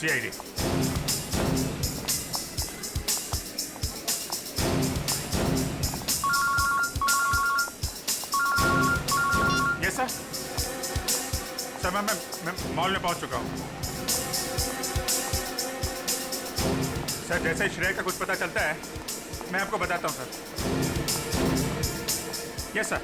CID. Yes sir. Sir मैं mall में पहुंच चुका हूं। सर जैसे ही श्रेय का कुछ पता चलता है मैं आपको बताता हूं सर। Yes sir.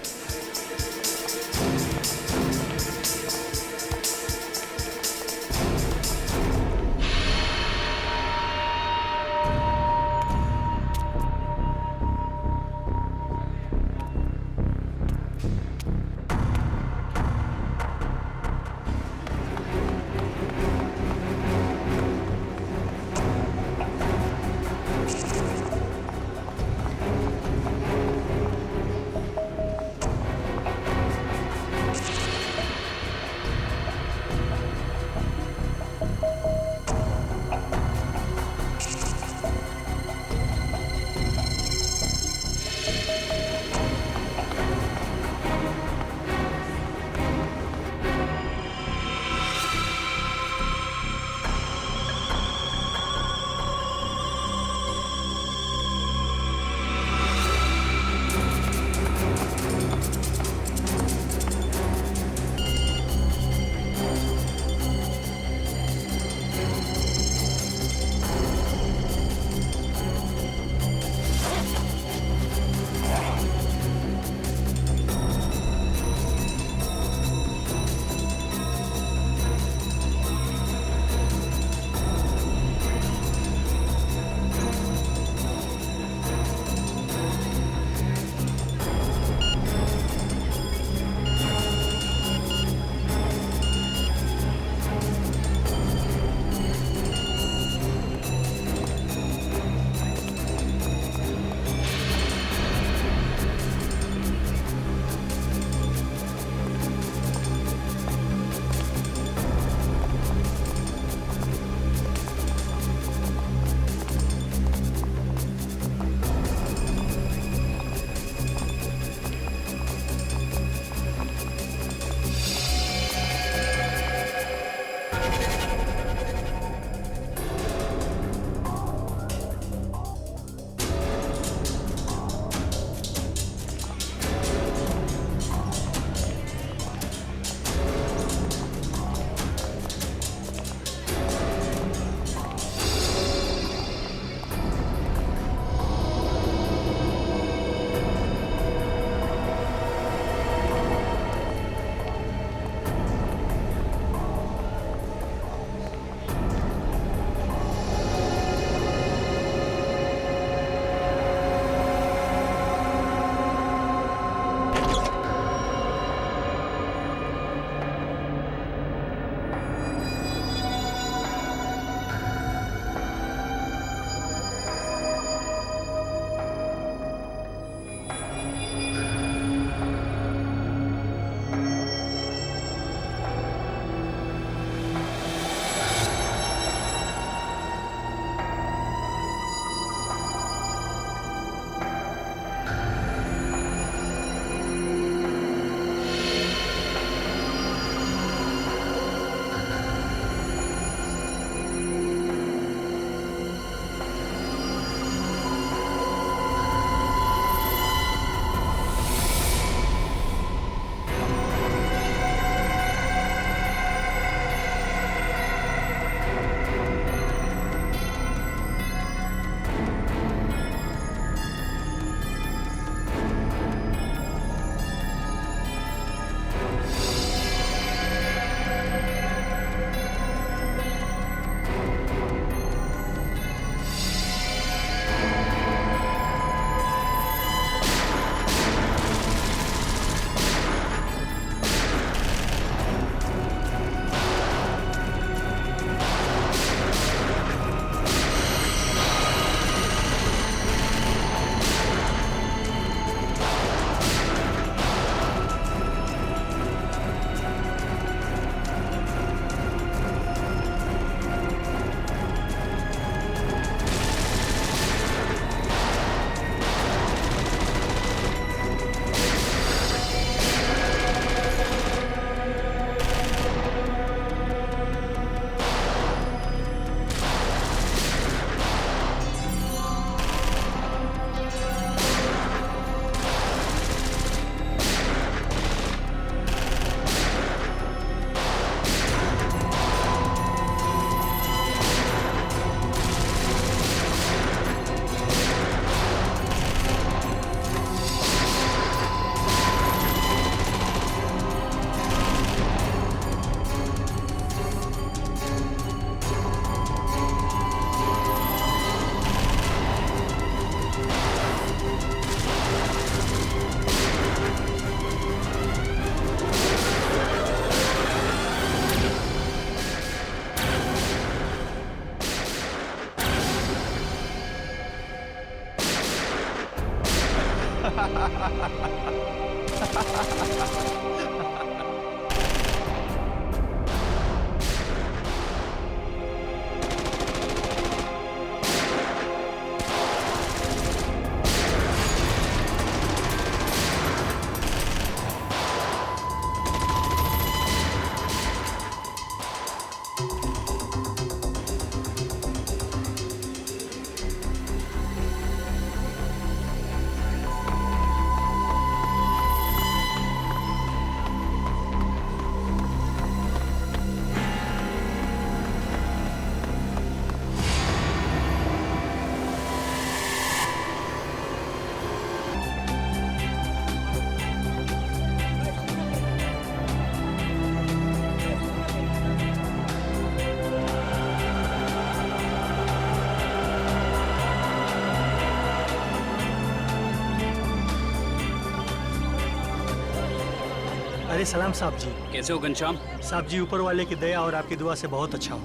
अरे सलाम साहब जी। कैसे हो घनश्याम? साहब जी ऊपर वाले की दया और आपकी दुआ से बहुत अच्छा हो।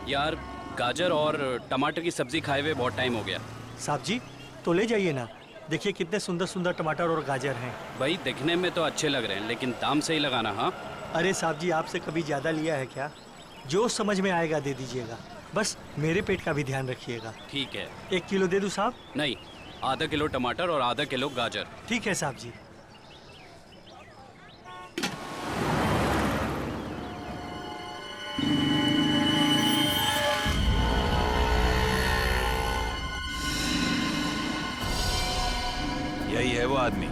यार गाजर और टमाटर की सब्जी खाए हुए बहुत टाइम हो गया। साहब जी तो ले जाइए ना, देखिए कितने सुंदर सुंदर टमाटर और गाजर हैं। भाई दिखने में तो अच्छे लग रहे हैं लेकिन दाम सही लगाना। हाँ अरे साहब जी आपसे कभी ज़्यादा लिया है क्या? जो समझ में आएगा दे दीजिएगा, बस मेरे पेट का भी ध्यान रखिएगा। ठीक है। 1 किलो दे दूँ साहब? नहीं, आधा किलो टमाटर और आधा किलो गाजर। ठीक है साहब जी। यही है वो आदमी।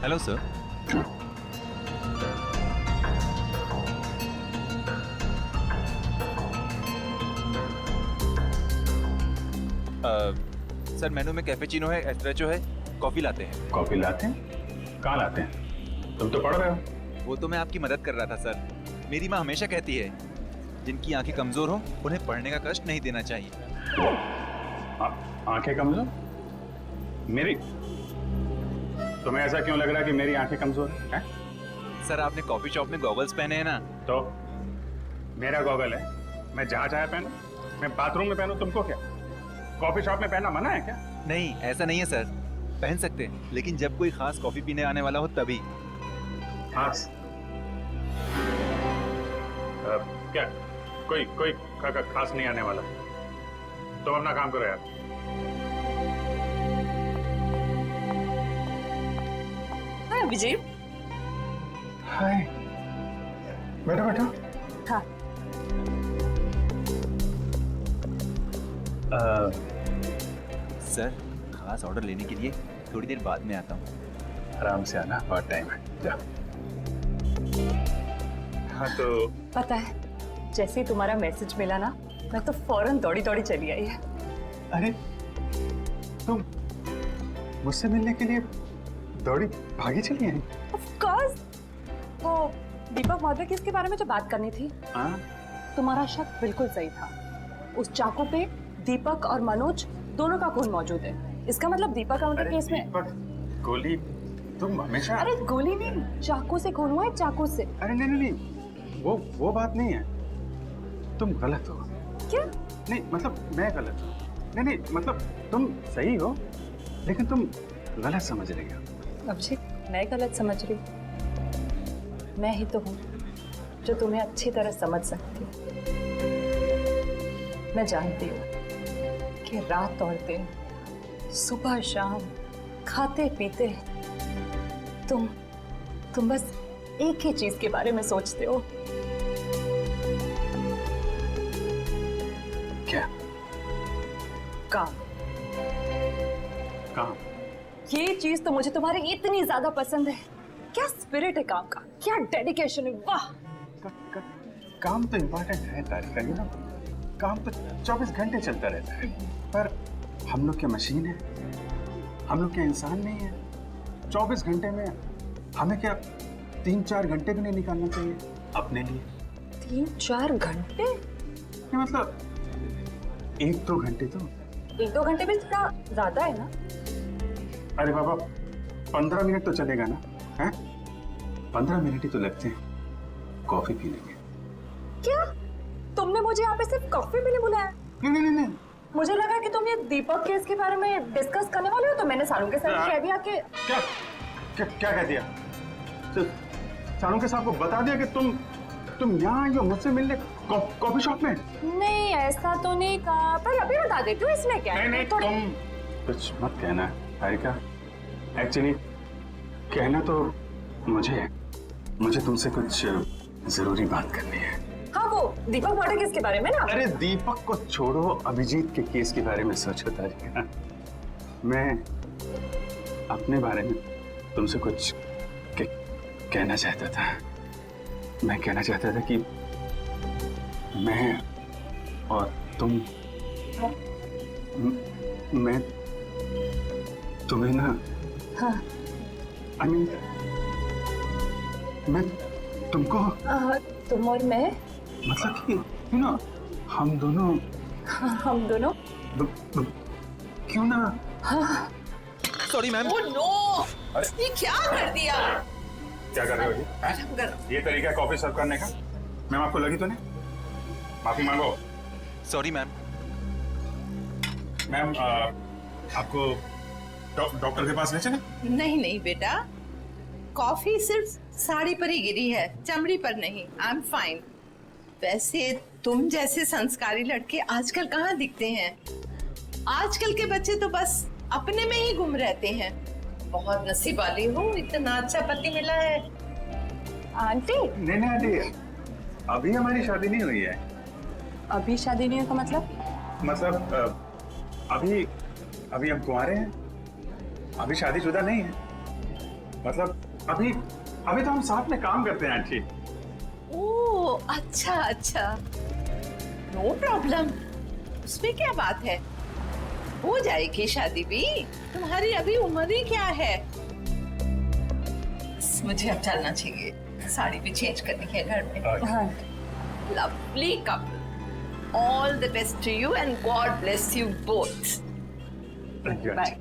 Hello sir. सर मेनू में कैपेचिनो है, एस्प्रेसो है, कॉफी लाते हैं। कॉफी लाते हैं? कहाँ लाते हैं? तुम तो पढ़ रहे हो। वो तो मैं आपकी मदद कर रहा था सर। मेरी माँ हमेशा कहती है जिनकी आंखें कमजोर हो उन्हें पढ़ने का कष्ट नहीं देना चाहिए। आंखें कमजोर? मेरी? तुम्हें ऐसा क्यों लग रहा है कि मेरी आंखें कमजोर हैं? सर आपने कॉफी शॉप में गॉगल्स पहने हैं ना। तो मेरा गॉगल है, मैं जहाँ चाहे पहनूं, मैं बाथरूम में पहनूं, तुमको क्या? कॉफी शॉप में पहनना मना है क्या? नहीं ऐसा नहीं है सर, पहन सकते हैं लेकिन जब कोई खास कॉफी पीने आने वाला हो तभी। खास? क्या कोई कोई खास नहीं आने वाला? तो अपना काम करो यार। हाय विजय। हाय, बैठो बैठो। हाँ। सर खास ऑर्डर लेने के लिए थोड़ी देर बाद में आता हूँ। आराम से आना, बहुत टाइम है, जा। हाँ तो पता है जैसे ही तुम्हारा मैसेज मिला ना, मैं तो फौरन दौड़ी दौड़ी चली आई है। अरे तुम मुझसे मिलने के लिए दौड़ी भागी चली आई? Of course. वो दीपक महोदय की इसके बारे में जो बात करनी थी, तुम्हारा शक बिल्कुल सही था। उस चाकू पे दीपक और मनोज दोनों का खून मौजूद है। इसका मतलब दीपक का उनके केस में। गोली तुम हमेशा। अरे गोली नहीं, चाकू से खून हुआ है, चाकू से। अरे नहीं नहीं नहीं, वो बात नहीं है, तुम गलत हो। क्या? नहीं मतलब मैं गलत हूँ। नहीं नहीं मतलब तुम सही हो लेकिन तुम गलत समझ रही हो। अभिषेक मैं गलत समझ रही हूँ? मैं ही तो हूँ जो तुम्हें अच्छी तरह समझ सकती हूँ। मैं जानती हूँ कि रात और दिन, सुबह शाम, खाते पीते तुम बस एक ही चीज के बारे में सोचते हो। क्या? काम। काम? ये चीज तो मुझे तुम्हारी इतनी ज्यादा पसंद है। क्या स्पिरिट है काम का, क्या डेडिकेशन है, वाह। काम तो इम्पोर्टेंट है तारिका, यू नो। काम तो 24 घंटे चलता रहता है, पर हम लोग क्या मशीन है? हम लोग क्या इंसान नहीं है? 24 घंटे में हमें क्या 3-4 घंटे भी नहीं निकालना चाहिए अपने लिए? 3-4 घंटे? ये मतलब 1-2 घंटे तो। 1-2 घंटे भी थोड़ा ज्यादा है ना? अरे बाबा 15 मिनट तो चलेगा ना? हैं? 15 मिनट ही तो लगते हैं कॉफी पीने के। क्या तुमने मुझे यहाँ पे सिर्फ कॉफी पीने बुलाया? नहीं। मुझे लगा कि तुम ये दीपक केस के बारे में डिस्कस करने वाले हो, तो मैंने सानू के साथ कह दिया कि क्या क्या क्या कह दिया? सानू के साहब को बता दिया कि तुम यहाँ आई हो मुझसे मिलने कॉफी शॉप में? नहीं, ऐसा तो नहीं कहा, पर अभी बता देती हूँ, इसमें क्या है? नहीं तुम कुछ मत कहना हारिका। एक्चुअली कहना तो मुझे तुमसे कुछ जरूरी बात करनी है। हाँ, वो दीपक मर्डर केस के बारे में ना? अरे दीपक को छोड़ो, अभिजीत के केस के बारे में सोचो तारिका। मैं अपने बारे में तुमसे कुछ कहना चाहता था। मैं कहना चाहता था कि मैं और तुम मैं तुम्हें ना, हाँ। I mean, मैं तुमको तुम और मैं, मतलब कि हम दोनों क्यों ना? Sorry ma'am. ओह नो, ये क्या कर दिया? क्या कर रहे हो जी? ये तरीका है कॉफी सर्व करने का? मैम आपको लगी तो नहीं? माफी मांगो। Sorry ma'am. मैम आपको डॉक्टर के पास ले चले? नहीं बेटा, कॉफी सिर्फ साड़ी पर ही गिरी है, चमड़ी पर नहीं। I am fine. वैसे तुम जैसे संस्कारी लड़के आजकल कहाँ दिखते हैं? आजकल के बच्चे तो बस अपने में ही गुम रहते हैं। बहुत नसीब वाली हो, इतना अच्छा पति मिला है। आंटी। नहीं आंटी, अभी हमारी शादी नहीं हुई है। अभी शादी नहीं हुई का मतलब अभी हम कुंवारे हैं, अभी शादीशुदा नहीं है। मतलब अभी तो हम साथ में काम करते हैं आंटी। ओह अच्छा, नो प्रॉब्लम, उसमें क्या बात है, हो जाएगी शादी भी। तुम्हारी अभी उम्र ही क्या है? मुझे अब चलना चाहिए, साड़ी भी चेंज करनी है घर में। हाँ। Lovely couple, all the best to you and God bless you both. Thank you bye.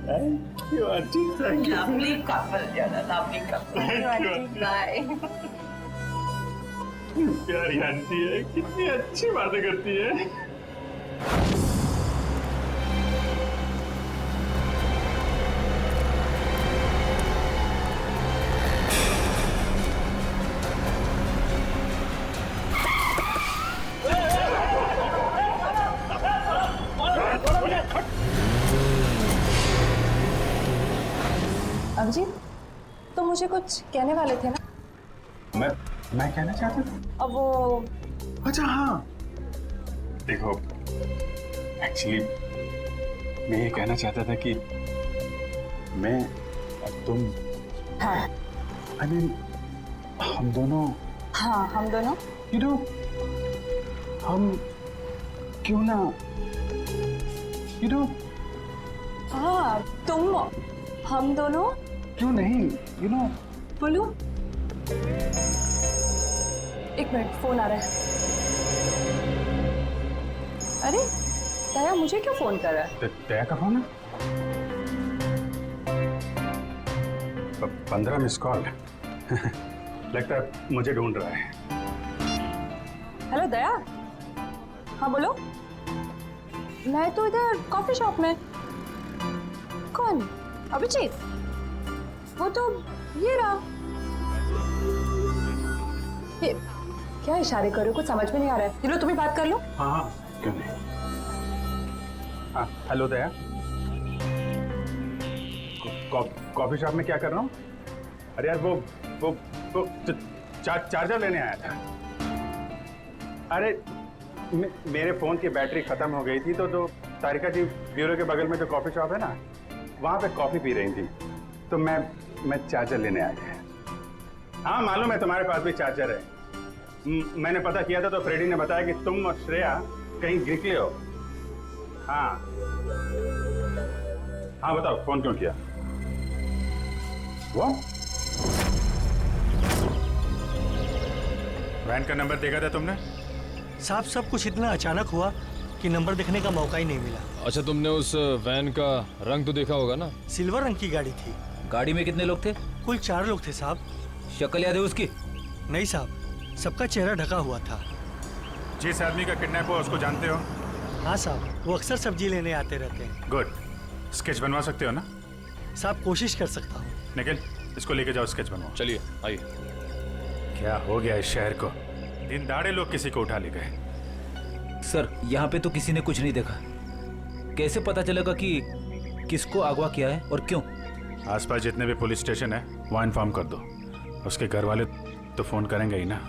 Aunty, thank you. Lovely couple, lovely couple. Bye. प्यारी आंटी है, कितनी अच्छी बातें करती है। अभिजीत, तो मुझे कुछ कहने वाले थे ना? मैं कहना चाहता था। अब वो, अच्छा हाँ, देखो एक्चुअली मैं ये कहना चाहता था कि मैं और तुम, हाँ I mean, हम दोनों, हाँ, हम दोनों, you know, हम क्यों ना, you know, हाँ तुम, हम दोनों, क्यों नहीं, you know, बोलो। एक मिनट, फोन आ रहा है। अरे दया, मुझे क्यों फोन कर रहा है? दया का फोन है? 15 मिस कॉल। लगता है मुझे ढूंढ रहा है। हेलो दया। हाँ बोलो। मैं तो इधर कॉफी शॉप में। कौन? अभिजीत? वो तो ये रहा। ये क्या इशारे कर रहे हो? कुछ समझ में नहीं आ रहा है। चलो तुम्हें बात कर लो। हाँ क्यों नहीं। हाँ हेलो दया, कॉफी शॉप में क्या कर रहा हूँ? अरे यार वो चार्जर लेने आया था। अरे मेरे फोन की बैटरी खत्म हो गई थी, तो तारिका जी ब्यूरो के बगल में जो कॉफी शॉप है ना, वहाँ पे कॉफी पी रही थी, तो मैं चार्जर लेने आ गया। हाँ मालूम है तुम्हारे पास भी चार्जर है। मैंने पता किया था तो फ्रेडी ने बताया कि तुम और श्रेया कहीं निकले हो। हाँ हाँ बताओ, फोन क्यों किया? वो वैन का नंबर देखा था तुमने? साहब सब कुछ इतना अचानक हुआ कि नंबर देखने का मौका ही नहीं मिला। अच्छा, तुमने उस वैन का रंग तो देखा होगा ना? सिल्वर रंग की गाड़ी थी। गाड़ी में कितने लोग थे? कुल 4 लोग थे साहब। शक्ल याद है उसकी? नहीं साहब, सबका चेहरा ढका हुआ था। जिस आदमी का किडनैप हुआ उसको जानते हो? हाँ साहब, वो अक्सर सब्जी लेने आते रहते हैं। गुड। स्केच बनवा सकते हो ना? साहब कोशिश कर सकता हूँ। निखिल, इसको लेके जाओ, स्केच बनवाओ। चलिए आइए। क्या हो गया इस शहर को? दिन दाड़े लोग किसी को उठा ले गए। सर, यहाँ पे तो किसी ने कुछ नहीं देखा। कैसे पता चलेगा कि किसको अगवा किया है और क्यों? आसपास जितने भी पुलिस स्टेशन है वहाँ इन्फॉर्म कर दो। उसके घर वाले तो फोन करेंगे ही ना।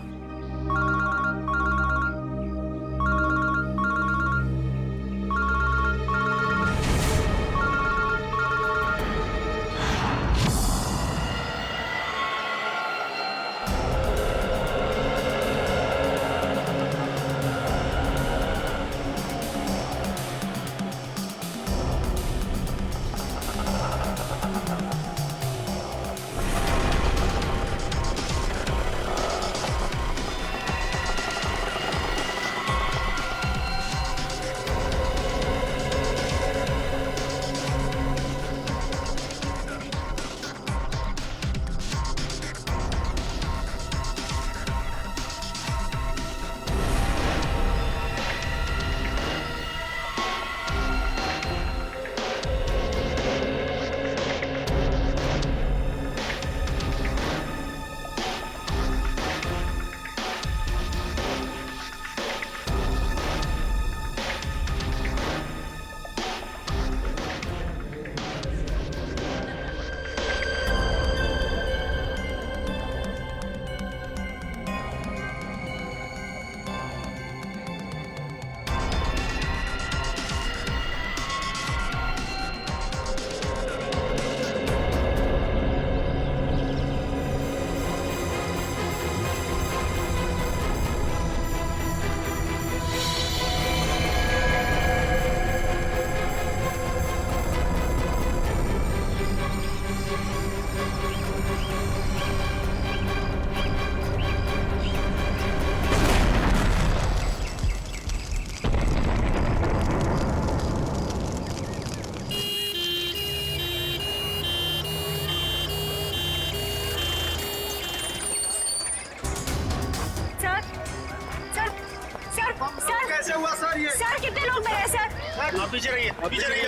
सर कितने लोग मरे सर? आप पीछे रहिए, पीछे रहिए।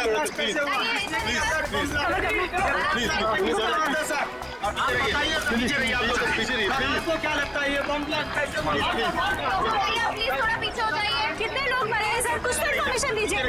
आपको क्या लगता है ये बम ब्लास्ट कैसे हुआ? प्लीज थोड़ा पीछे हो जाइए। कितने लोग मरे हैं सर? कुछ तो इन्फॉर्मेशन दीजिए।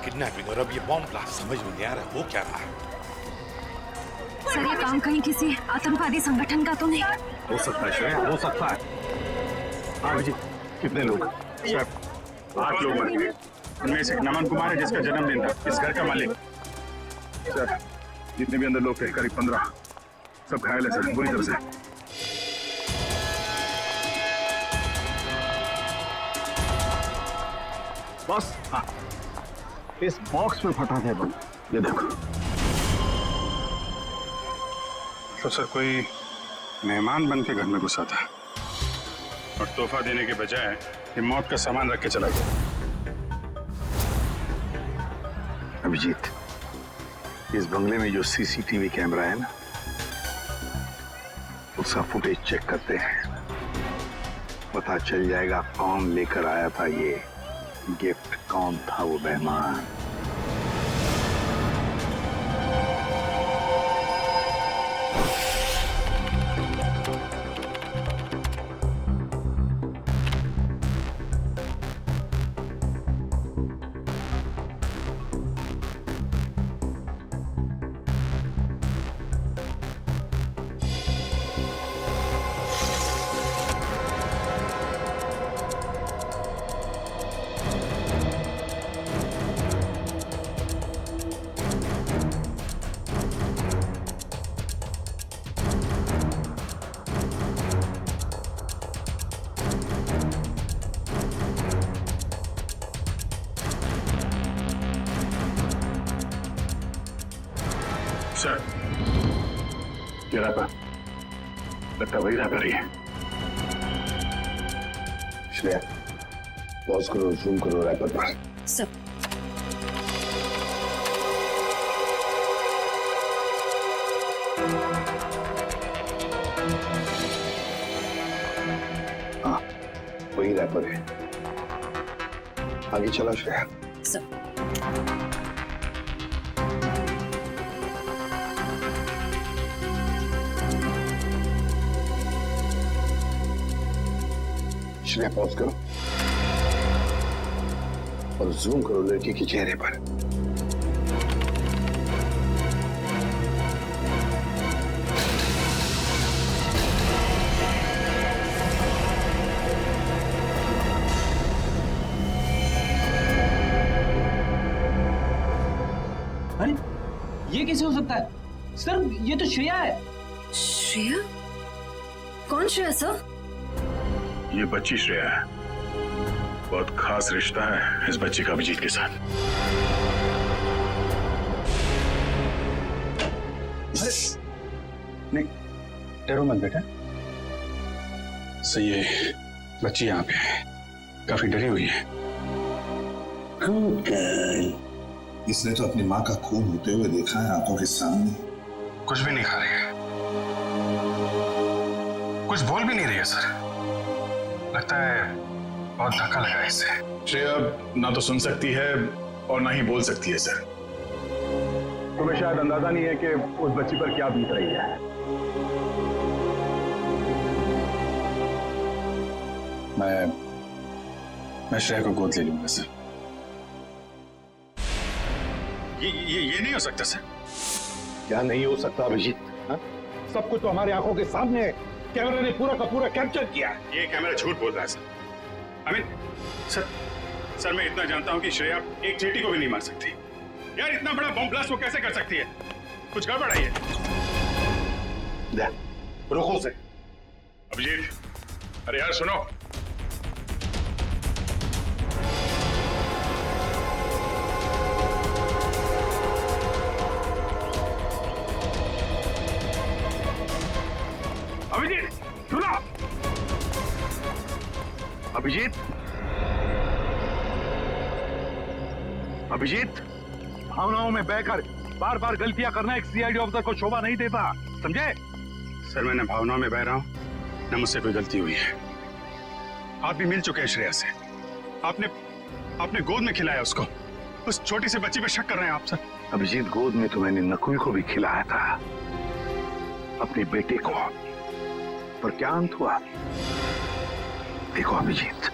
किडनैपिंग और अब ये बॉम्ब ब्लास्ट, समझ में नहीं आ रहा वो क्या रहा है। सर ये काम कहीं किसी आतंकवादी संगठन का तो नहीं? हो सकता है श्रेया, हो सकता है। हाँ जी, कितने लोग? सर 8 लोग मरे हैं। उनमें से नमन कुमार है जिसका जन्मदिन था, इस घर का मालिक। सर जितने भी अंदर लोग थे करीब 15, सब घायल है सर, बुरी तरह से। बस हाँ, इस बॉक्स में फटा था बम, ये देखो। तो सर कोई मेहमान बन के घर में घुसा था और तोहफा देने के बजाय ये मौत का सामान रख के चला गया। अभिजीत, इस बंगले में जो सीसीटीवी कैमरा है ना, उसका फुटेज चेक करते हैं। पता चल जाएगा कौन लेकर आया था ये गिफ्ट, कौन था वो मेहमान। सर ये रैपर लगता वही रैपर ही है। श्रेया पॉज करो, जूम करो रैपर पर। सब हाँ वही रैपर है। आगे चला श्रेया। सब श्रेया पॉज करो और जूम करो लड़की के चेहरे पर। अरे ये कैसे हो सकता है सर? ये तो श्रेया है। श्रेया? कौन श्रेया सर? ये बच्ची श्रेया है। बहुत खास रिश्ता है इस बच्ची का अभिजीत के साथ। नहीं डरो मत बेटा। सही है, बच्ची यहाँ पे है, काफी डरी हुई है। इसने तो अपनी माँ का खून होते हुए देखा है आंखों के सामने। कुछ भी नहीं खा रही है, कुछ बोल भी नहीं रही है सर। लगता है बहुत धक्का लगा है इससे। श्रेया ना तो सुन सकती है और ना ही बोल सकती है सर। तुम्हें शायद अंदाजा नहीं है कि उस बच्ची पर क्या बीत रही है। मैं श्रेया को गोद ले लूंगा सर। ये नहीं हो सकता सर। क्या नहीं हो सकता अभिजीत? सब कुछ तो हमारी आंखों के सामने है। कैमरे ने पूरा का पूरा कैप्चर किया। ये कैमरा झूठ बोल रहा है सर। सर मैं इतना जानता हूं कि श्रेया एक चींटी को भी नहीं मार सकती। यार इतना बड़ा बम ब्लास्ट वो कैसे कर सकती है? कुछ गड़बड़ है ये। रोको से। अभिजीत, अरे यार सुनो। अभिजीत सुनो। अभिजीत, अभिजीत, भावनाओं में बहकर बार बार गलतियां करना एक सीआईडी ऑफिसर को शोभा नहीं देता, समझे? सर मैं न भावनाओं में बह रहा हूं न मुझसे कोई गलती हुई है। आप भी मिल चुके हैं श्रेया से। आपने गोद में खिलाया उसको। उस छोटी सी बच्ची पे शक कर रहे हैं आप सर। अभिजीत, गोद में तो मैंने नकुल को भी खिलाया था, अपने बेटे को। पर क्या अंत हुआ? देखो अभिजीत,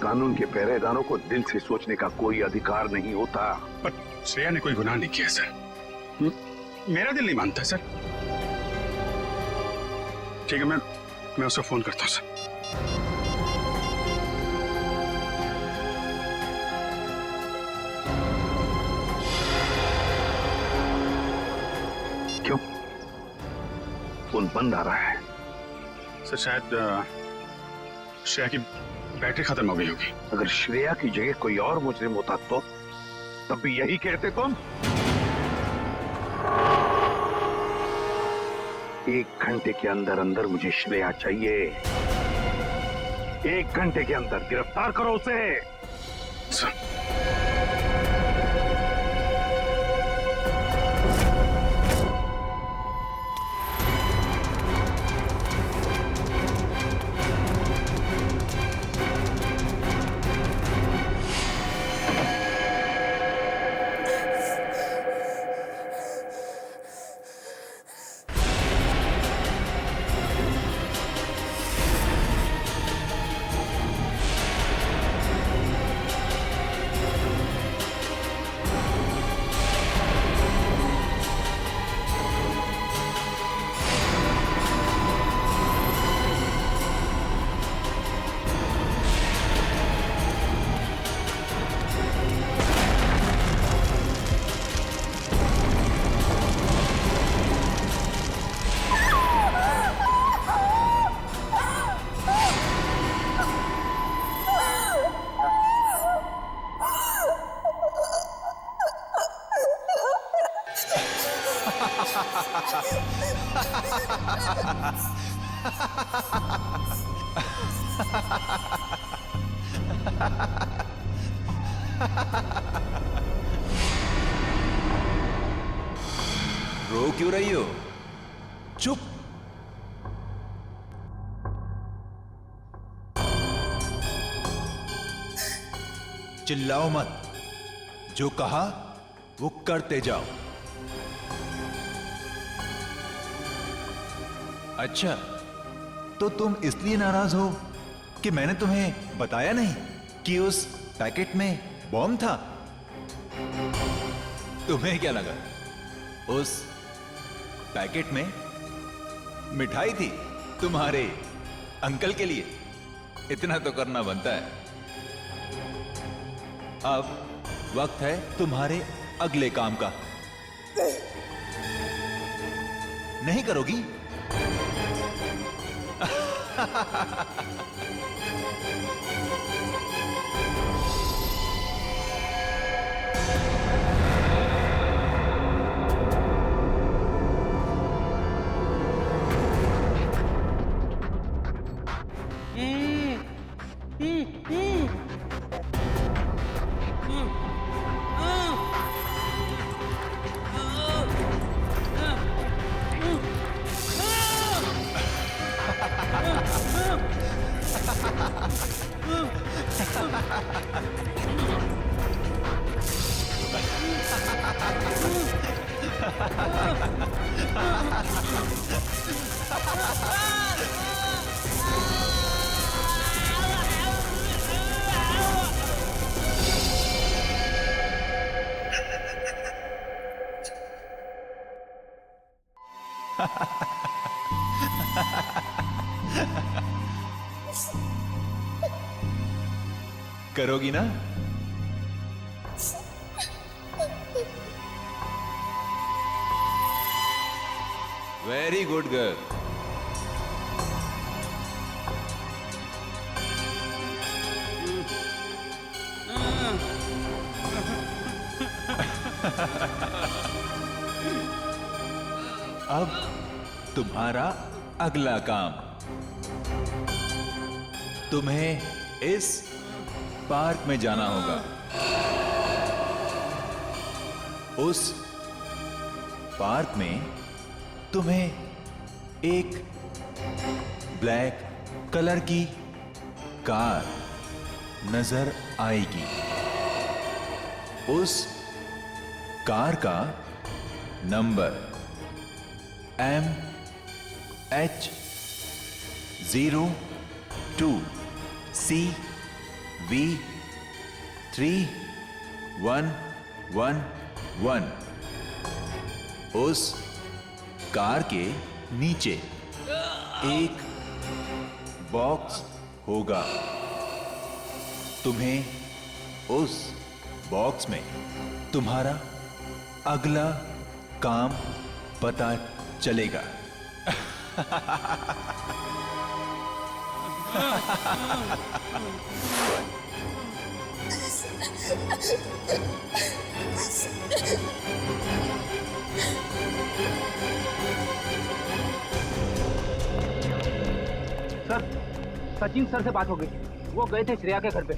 कानून के पहरेदारों को दिल से सोचने का कोई अधिकार नहीं होता। पर श्रेया ने कोई गुनाह नहीं किया सर। मेरा दिल नहीं मानता सर। ठीक है, मैं उसको फोन करता हूं सर। क्यों फोन बंद आ रहा है? सर शायद श्रेया की बैटरी खत्म हो गई होगी। अगर श्रेया की जगह कोई और मुजरिम होता तो तब भी यही कहते तुम? 1 घंटे के अंदर अंदर मुझे श्रेया चाहिए। 1 घंटे के अंदर गिरफ्तार करो उसे। सर रो क्यों रही हो? चुप। चिल्लाओ मत, जो कहा वो करते जाओ। अच्छा, तो तुम इसलिए नाराज हो कि मैंने तुम्हें बताया नहीं कि उस पैकेट में बॉम्ब था? तुम्हें क्या लगा उस पैकेट में मिठाई थी तुम्हारे अंकल के लिए? इतना तो करना बनता है। अब वक्त है तुम्हारे अगले काम का। नहीं करोगी? करोगी ना? Very good girl. अब तुम्हारा अगला काम, तुम्हें इस पार्क में जाना होगा। उस पार्क में तुम्हें एक ब्लैक कलर की कार नजर आएगी। उस कार का नंबर MH02CV3111। उस कार के नीचे एक बॉक्स होगा। तुम्हें उस बॉक्स में तुम्हारा अगला काम पता चलेगा। सर, सचिन सर से बात हो गई। वो गए थे श्रेया के घर पे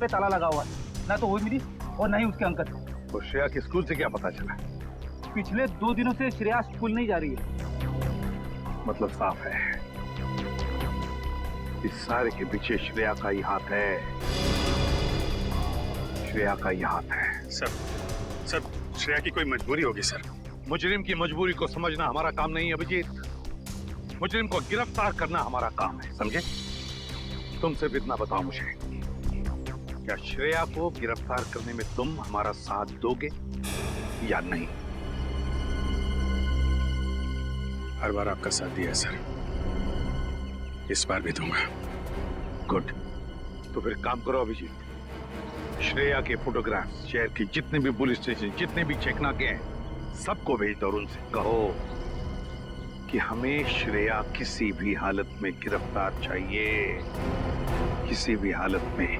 ताला लगा हुआ है। ना तो वो मिली और ना ही उसके अंकल। तो श्रेया के स्कूल से क्या पता चला? पिछले 2 दिनों से श्रेया स्कूल नहीं जा रही है। मतलब साफ है, इस सारे के पीछे श्रेया का ही हाथ है। श्रेया का ही हाथ है। सर श्रेया की कोई मजबूरी होगी सर। मुजरिम की मजबूरी को समझना हमारा काम नहीं है अभिजीत। मुजरिम को गिरफ्तार करना हमारा काम है, समझे? तुम सिर्फ इतना बताओ मुझे, क्या श्रेया को गिरफ्तार करने में तुम हमारा साथ दोगे या नहीं? हर बार आपका साथ दिया है सर, इस बार भी दूंगा। गुड। तो फिर काम करो अभिजीत, श्रेया के फोटोग्राफ शहर की जितने भी पुलिस स्टेशन, जितने भी चेकनाके हैं, सबको भेज दो और उनसे कहो कि हमें श्रेया किसी भी हालत में गिरफ्तार चाहिए, किसी भी हालत में।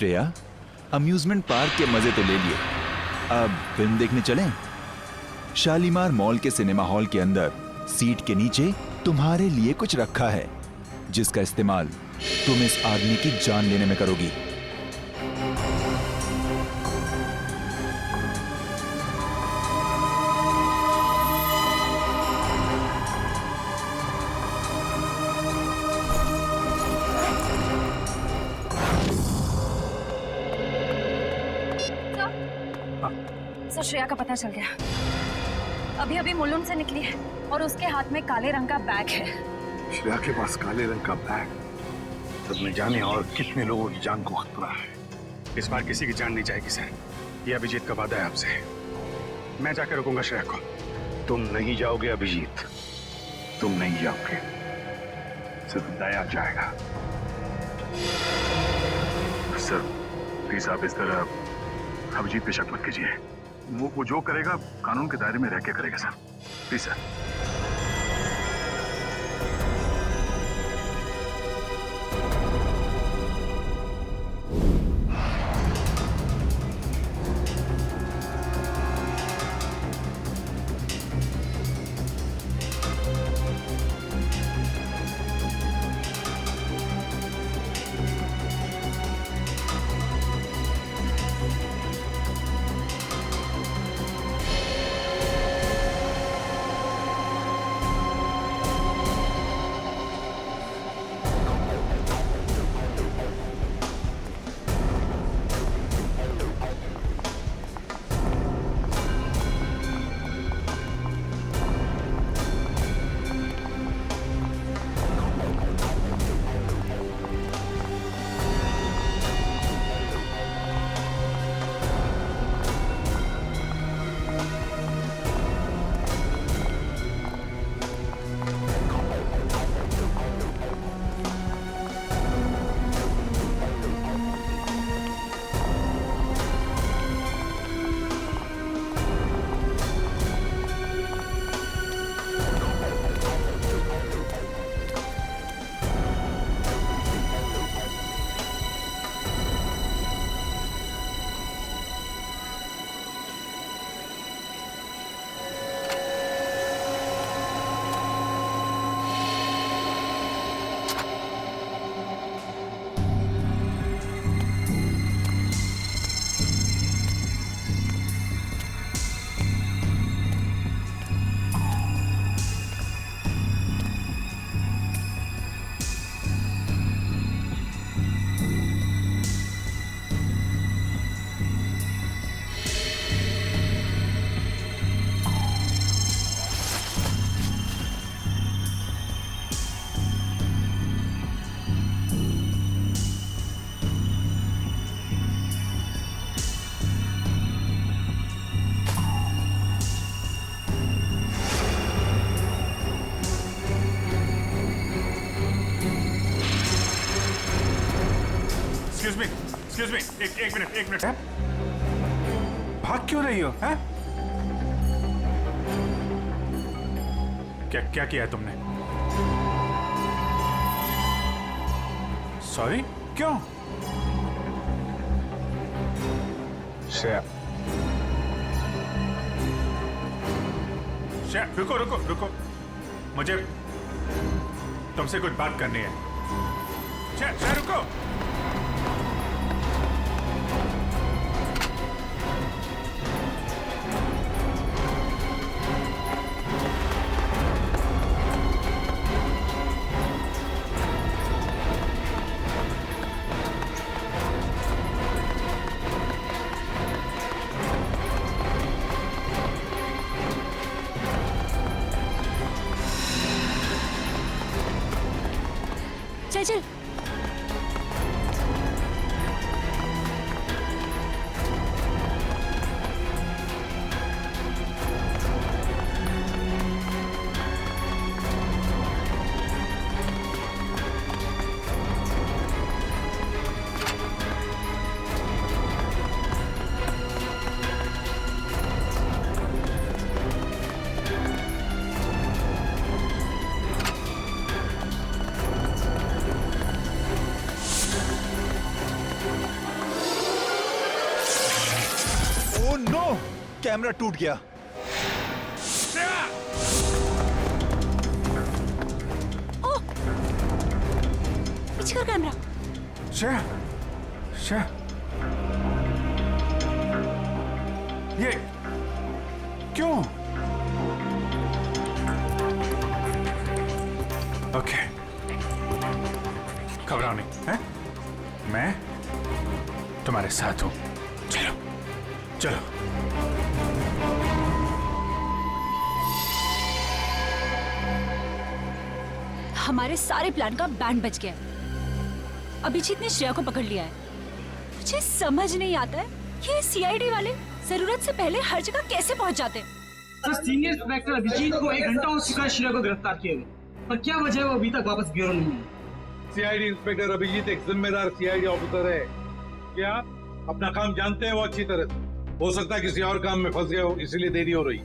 श्रेया, अम्यूजमेंट पार्क के मजे तो ले लिए, अब फिल्म देखने चलें? शालीमार मॉल के सिनेमा हॉल के अंदर सीट के नीचे तुम्हारे लिए कुछ रखा है, जिसका इस्तेमाल तुम इस आदमी की जान लेने में करोगी। सर, श्रेया का पता चल गया। अभी अभी मुलुंड से निकली है और उसके हाथ में काले रंग का बैग है। श्रेया के पास काले रंग का बैग, तब न जाने और कितने लोगों की जान को खतरा है। इस बार किसी की जान नहीं जाएगी सर, ये अभिजीत का वादा है आपसे। मैं जाकर रुकूंगा श्रेया को। तुम नहीं जाओगे अभिजीत, तुम नहीं जाओगे, सिर्फ दया जाएगा। सर प्लीज आप इस तरह अभिजीत पे शक मत कीजिए। वो जो करेगा कानून के दायरे में रह के करेगा sir, please sir. Excuse me, एक मिनट। भाग क्यों रही हो? हैं? क्या किया है तुमने? सॉरी, क्यों? श्रेया, रुको। मुझे तुमसे कुछ बात करनी है। श्रेया, रुको। चल। कैमरा टूट गया। पीछे कर कैमरा। श्रेया, श्रेया, ये क्यों? ओके, घबराओ नहीं, हैं? मैं तुम्हारे साथ हूं। चलो चलो। हमारे सारे प्लान का बैंड बज गया है। अभिजीत ने श्रेया को पकड़ लिया है। मुझे समझ नहीं आता है ये सीआईडी वाले जरूरत से पहले हर जगह कैसे पहुंच जाते हैं। सर, सीनियर इंस्पेक्टर अभिजीत को 1 घंटा हो चुका है श्रेया को गिरफ्तार किए हुए, पर क्या वजह है वो अभी तक वापस ब्यूरो नहीं है? सीआईडी इंस्पेक्टर अभिजीत एक जिम्मेदार सीआईडी ऑफिसर है। क्या अपना काम जानते हैं वो अच्छी तरह से? हो सकता है किसी और काम में फंस गए हो, इसीलिए देरी हो रही है।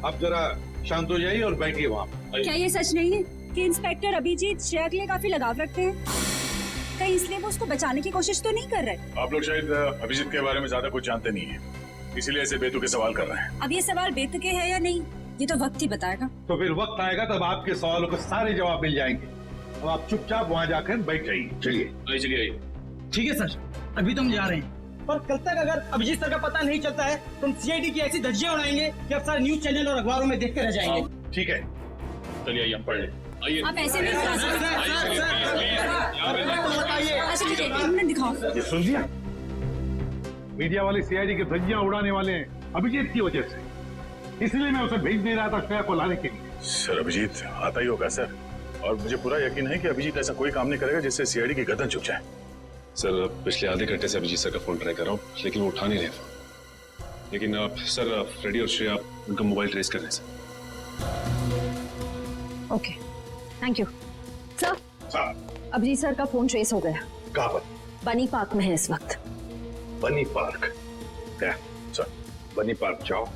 आप जरा शांत हो जाइए और बैठिए वहाँ। क्या ये सच नहीं है कि इंस्पेक्टर अभिजीत श्रेया के लिए काफी लगाव रखते हैं? कहीं इसलिए वो उसको बचाने की कोशिश तो नहीं कर रहे? आप लोग शायद अभिजीत के बारे में ज्यादा कुछ जानते नहीं है, इसीलिए ऐसे बेतुके सवाल कर रहे हैं। अब ये सवाल बेतुके है या नहीं, ये तो वक्त ही बताएगा। तो फिर वक्त आएगा तब आपके सवालों के सारे जवाब मिल जाएंगे। अब आप चुपचाप वहाँ जाकर बैठ जाइए। चलिए चलिए। ठीक है सर, अभी तो हम जा रहे हैं, पर कल तक अगर अभिजीत सर का पता नहीं चलता है तो हम सीआईडी की ऐसी धज्जियां उड़ाएंगे कि अब सारे न्यूज चैनल और अखबारों में देखते रह जाएंगे। ठीक है, चलिए आइए हम पढ़ लें। आइए। आप ऐसे नहीं दिखा सकते। दिखाओ। ये सुन लिया, मीडिया वाले सीआईडी की धज्जियां उड़ाने वाले हैं अभिजीत की वजह से, इसलिए मैं उसे भेज नहीं रहा था श्रेया को लाने के लिए। सर अभिजीत आता ही होगा सर, और मुझे पूरा यकीन है कि अभिजीत ऐसा कोई काम नहीं करेगा जिससे सीआईडी की गर्दन झुक जाए। सर पिछले आधे घंटे से अभिजीत सर का फोन ट्राई कर रहा हूँ, लेकिन वो उठा नहीं रहे फोन। लेकिन सर फ्रेडी और श्रेया उनका मोबाइल ट्रेस कर रहे हैं sir. Okay, thank you sir. Abhijit sir का फोन ट्रेस हो गया। कहाँ पर? बनी पार्क में है इस वक्त। बनी पार्क? क्या सर? बनी पार्क जाओ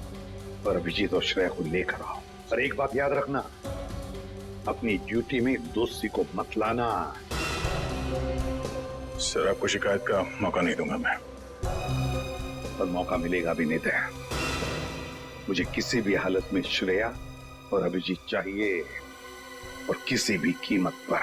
और अभिजीत और श्रेया को लेकर आओ। और एक बात याद रखना, अपनी ड्यूटी में दोस्ती को मत लाना। सर आपको शिकायत का मौका नहीं दूंगा मैं। पर मौका मिलेगा भी नहीं था। मुझे किसी भी हालत में श्रेया और अभिजीत चाहिए, और किसी भी कीमत पर।